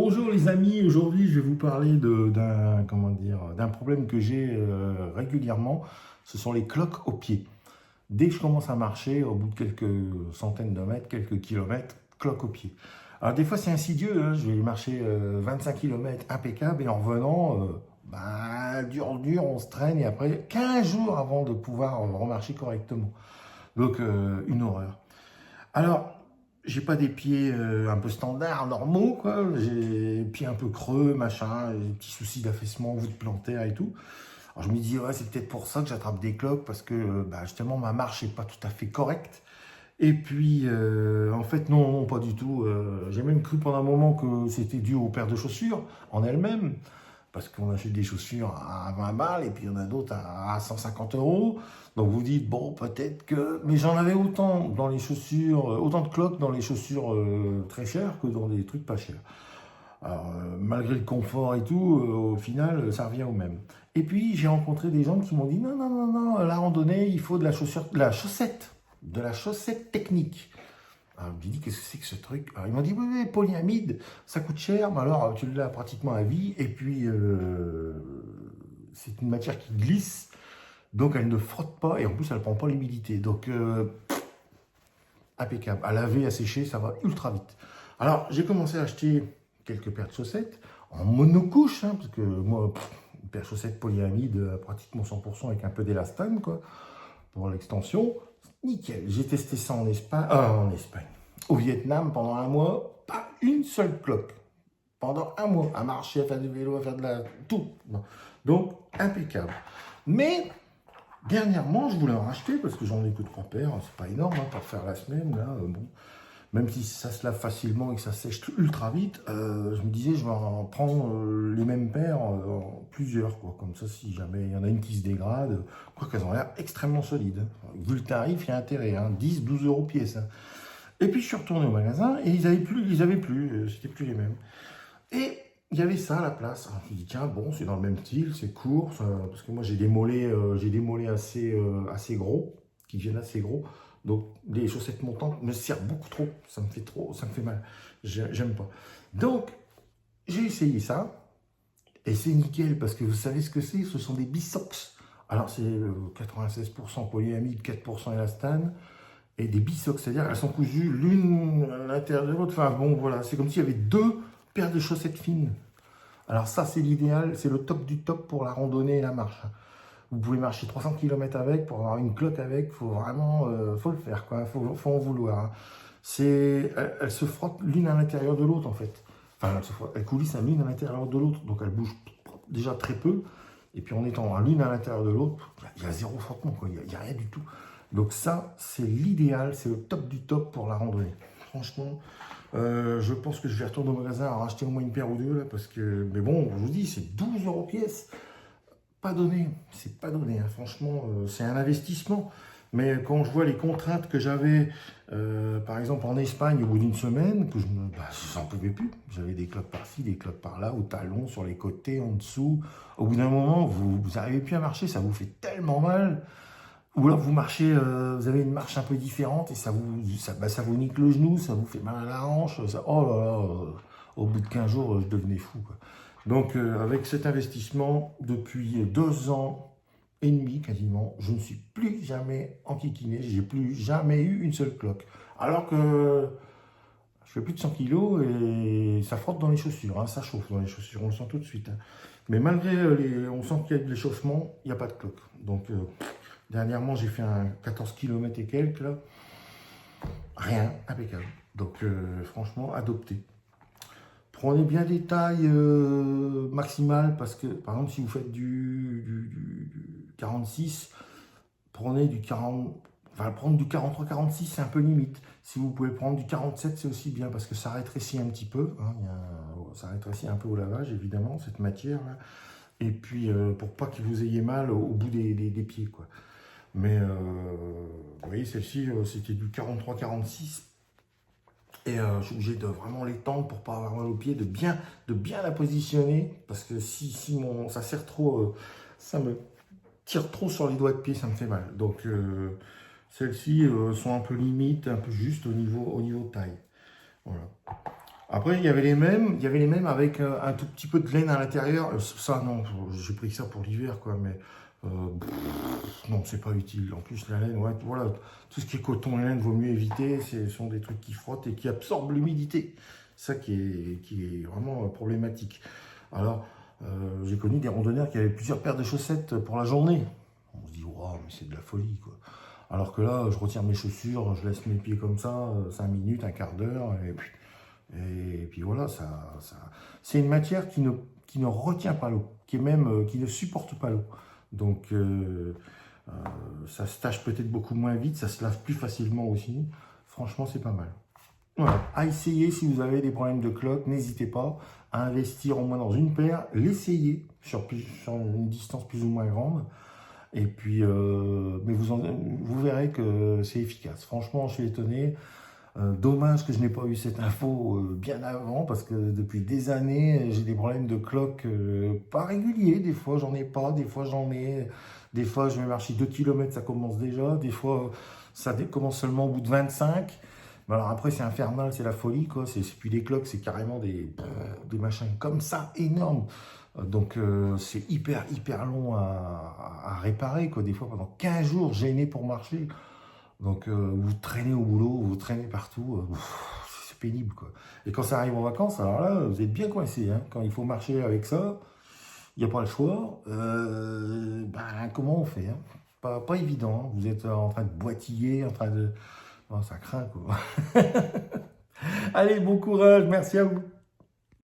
Bonjour les amis, aujourd'hui je vais vous parler d'un problème que j'ai régulièrement, ce sont les cloques aux pieds. Dès que je commence à marcher, au bout de quelques centaines de mètres, quelques kilomètres, cloques aux pieds. Alors des fois c'est insidieux, hein, je vais marcher 25 km impeccable et en revenant, dur, on se traîne et après 15 jours avant de pouvoir remarcher correctement. Donc une horreur. Alors, j'ai pas des pieds un peu standards, normaux, quoi. J'ai des pieds un peu creux, machin, des petits soucis d'affaissement, voûte plantaire et tout. Alors je me dis, ouais, c'est peut-être pour ça que j'attrape des cloques, parce que justement, ma marche n'est pas tout à fait correcte. Et puis, en fait, non, pas du tout. J'ai même cru pendant un moment que c'était dû aux paires de chaussures en elles-mêmes parce qu'on achète des chaussures à 20 balles et puis il y en a d'autres à 150 euros. Donc vous dites, bon, peut-être que. Mais j'en avais autant dans les chaussures, autant de cloques dans les chaussures très chères que dans des trucs pas chers. Alors, malgré le confort et tout, au final, ça revient au même. Et puis, j'ai rencontré des gens qui m'ont dit, non, non, non, non, la randonnée, il faut de la chaussure, de la chaussette technique. Alors, je me dit, qu'est-ce que c'est que ce truc? Alors, ils m'ont dit, oui, oui, polyamide, ça coûte cher, mais alors tu l'as pratiquement à vie, et puis c'est une matière qui glisse, donc elle ne frotte pas, et en plus elle ne prend pas l'humidité. Donc, impeccable. À laver, à sécher, ça va ultra vite. Alors, j'ai commencé à acheter quelques paires de chaussettes en monocouche, hein, parce que moi, une paire de chaussettes polyamide, pratiquement 100% avec un peu d'élastane, quoi, pour l'extension. Nickel. J'ai testé ça en Espagne. Au Vietnam, pendant un mois, pas une seule cloque. Pendant un mois, à marcher, à faire du vélo, à faire de la... tout. Bon. Donc, impeccable. Mais, dernièrement, je voulais en racheter, parce que j'en ai que 3 paires. C'est pas énorme, hein, pour faire la semaine, là. Bon. Même si ça se lave facilement et que ça sèche ultra vite, je me disais, je vais en prendre les mêmes paires, plusieurs, quoi. Comme ça, si jamais il y en a une qui se dégrade, quoi qu'elles ont l'air extrêmement solides, hein. Vu le tarif, il y a intérêt, hein, 10, 12 euros pièce, hein. Et puis je suis retourné au magasin et c'était plus les mêmes. Et il y avait ça à la place. Alors, je me dis, tiens, bon, c'est dans le même style, c'est court, parce que moi j'ai des mollets assez gros, qui viennent assez gros. Donc les chaussettes montantes me serrent beaucoup trop, ça me fait mal. J'aime pas. Donc j'ai essayé ça, et c'est nickel, parce que vous savez ce que c'est, ce sont des bisox. Alors c'est 96% polyamide, 4% élastane, et des bisox, c'est-à-dire elles sont cousues l'une à l'intérieur de l'autre. Enfin bon, voilà, c'est comme s'il y avait deux paires de chaussettes fines. Alors ça, c'est l'idéal, c'est le top du top pour la randonnée et la marche. Vous pouvez marcher 300 km avec, pour avoir une cloque avec, faut vraiment, faut le faire, quoi, faut en vouloir, hein. Elles se frottent l'une à l'intérieur de l'autre, en fait. Enfin, elles coulissent l'une à l'intérieur de l'autre, donc elles bougent déjà très peu. Et puis en étant l'une à l'intérieur de l'autre, il y a zéro frottement, quoi, il y a rien du tout. Donc ça, c'est l'idéal, c'est le top du top pour la randonnée. Franchement, je pense que je vais retourner au magasin à racheter au moins une paire ou deux, là, parce que, mais bon, je vous dis, c'est 12 euros pièce. Pas donné, c'est pas donné, hein. Franchement, c'est un investissement. Mais quand je vois les contraintes que j'avais, par exemple en Espagne, au bout d'une semaine, j'en pouvais plus. J'avais des cloques par-ci, des cloques par-là, au talon, sur les côtés, en dessous. Au bout d'un moment, vous n'arrivez plus à marcher, ça vous fait tellement mal. Ou alors vous marchez, vous avez une marche un peu différente et ça vous nique le genou, ça vous fait mal à la hanche. Oh là là, au bout de 15 jours, je devenais fou, quoi. Donc avec cet investissement, depuis 2 ans et demi quasiment, je ne suis plus jamais enquiquiné, j'ai plus jamais eu une seule cloque. Alors que je fais plus de 100 kilos et ça frotte dans les chaussures, hein, ça chauffe dans les chaussures, on le sent tout de suite, hein. Mais malgré on sent qu'il y a de l'échauffement, il n'y a pas de cloque. Donc dernièrement, j'ai fait un 14 km et quelques, là. Rien, impeccable. Donc franchement, adopté. Prenez bien des tailles maximales, parce que par exemple si vous faites du 46, prenez du 40, enfin prendre du 43-46 c'est un peu limite. Si vous pouvez prendre du 47 c'est aussi bien, parce que ça rétrécit un petit peu, hein, ça rétrécit un peu au lavage évidemment cette matière là. Et puis pour pas que vous ayez mal au bout des pieds, quoi. Mais vous voyez, celle-ci c'était du 43-46. Et je suis obligé de vraiment l'étendre pour pas avoir mal aux pieds, de bien la positionner, parce que si ça serre trop, ça me tire trop sur les doigts de pied, ça me fait mal. Donc celles-ci sont un peu limites, un peu juste au niveau taille. Voilà. Après, il y avait les mêmes avec un tout petit peu de laine à l'intérieur. Ça, non, j'ai pris ça pour l'hiver, quoi, mais non, c'est pas utile. En plus, la laine, ouais, voilà, tout ce qui est coton et laine, vaut mieux éviter. Ce sont des trucs qui frottent et qui absorbent l'humidité. Ça qui est vraiment problématique. Alors, j'ai connu des randonneurs qui avaient plusieurs paires de chaussettes pour la journée. On se dit, waouh, mais c'est de la folie, quoi. Alors que là, je retire mes chaussures, je laisse mes pieds comme ça, 5 minutes, un quart d'heure, et puis voilà, c'est une matière qui ne retient pas l'eau, qui est même, qui ne supporte pas l'eau. Donc, euh, ça se tâche peut-être beaucoup moins vite, ça se lave plus facilement aussi. Franchement, c'est pas mal. Voilà. À essayer si vous avez des problèmes de cloque, n'hésitez pas à investir au moins dans une paire, l'essayer sur une distance plus ou moins grande. Et puis, mais vous verrez que c'est efficace. Franchement, je suis étonné. Dommage que je n'ai pas eu cette info bien avant, parce que depuis des années, j'ai des problèmes de cloque pas réguliers. Des fois, j'en ai pas, des fois, j'en ai. Des fois, je vais marcher 2 km, ça commence déjà. Des fois, ça commence seulement au bout de 25. Mais alors après, c'est infernal, c'est la folie, quoi. C'est plus des cloques, c'est carrément des machins comme ça, énormes. Donc, c'est hyper long à réparer, quoi. Des fois, pendant 15 jours, gêné pour marcher. Donc, vous traînez au boulot, vous traînez partout, c'est pénible, quoi. Et quand ça arrive en vacances, alors là, vous êtes bien coincé, hein. Quand il faut marcher avec ça, il n'y a pas le choix. Ben, comment on fait, hein? Pas évident, hein. Vous êtes en train de boitiller, en train de... Oh, ça craint, quoi. Allez, bon courage, merci à vous.